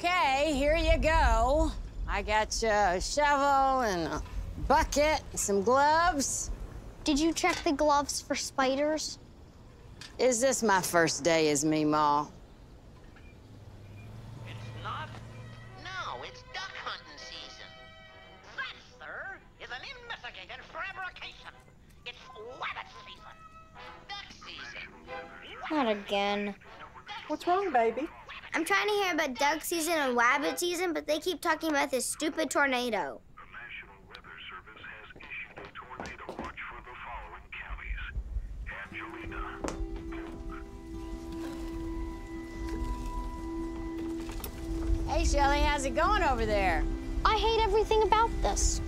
Okay, here you go. I got you a shovel and a bucket and some gloves. Did you check the gloves for spiders? Is this my first day as Meemaw? It's not? No, it's duck hunting season. That, sir, is an investigated fabrication. It's wabbit season. Duck season. Not again. What's wrong, baby? I'm trying to hear about duck season and wabbit season, but they keep talking about this stupid tornado. The National Weather Service has issued a tornado watch for the following counties. Angelina, Hey, Shelly, how's it going over there? I hate everything about this.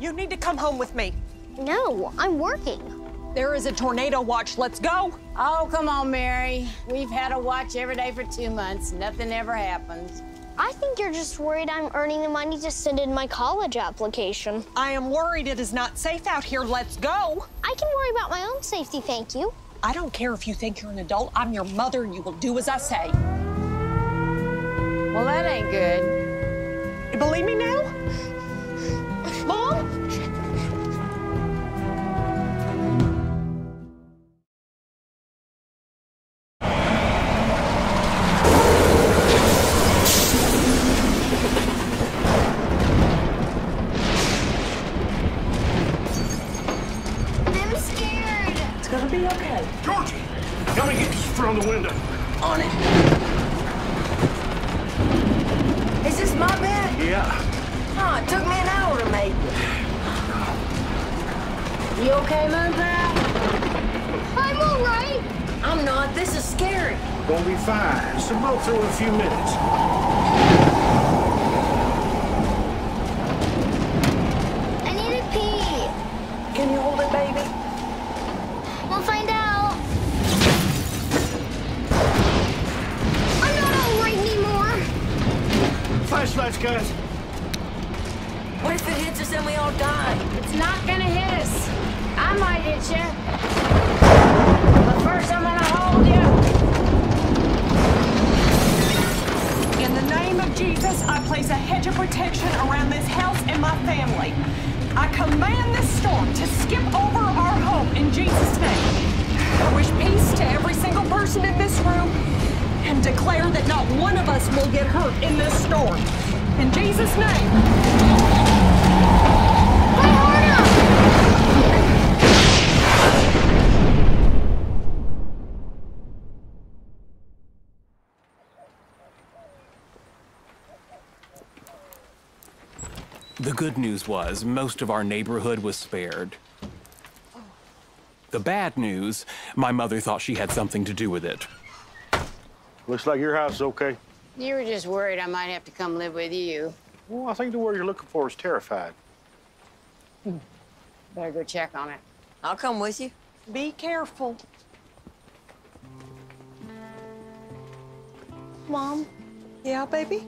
You need to come home with me. No, I'm working. There is a tornado watch. Let's go. Oh, come on, Mary. We've had a watch every day for 2 months. Nothing ever happens. I think you're just worried I'm earning the money to send in my college application. I am worried it is not safe out here. Let's go. I can worry about my own safety, thank you. I don't care if you think you're an adult. I'm your mother, and you will do as I say. Well, that ain't good. You believe me now? Mom? I'm scared. It's gonna be okay. Georgie, help me get this from the window. On it. Is this my bed? Yeah. Oh, it took me an hour to make it. You okay, Moon Pie? I'm all right. I'm not. This is scary. Gonna be fine. So blow through in a few minutes. I need to pee. Can you hold it, baby? We'll find out. I'm not all right anymore. Flashlights, guys. What if it hits us and we all die? It's not gonna hit us. I might hit you. But first, I'm gonna hold you. In the name of Jesus, I place a hedge of protection around this house and my family. I command this storm to skip over our home in Jesus' name. I wish peace to every single person in this room and declare that not one of us will get hurt in this storm. In Jesus' name. Play harder. The good news was most of our neighborhood was spared. The bad news, my mother thought she had something to do with it. Looks like your house is okay. You were just worried I might have to come live with you. Well, I think the word you're looking for is terrified. Better go check on it. I'll come with you. Be careful. Mom, Yeah, baby?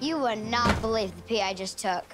you would not believe the pee I just took.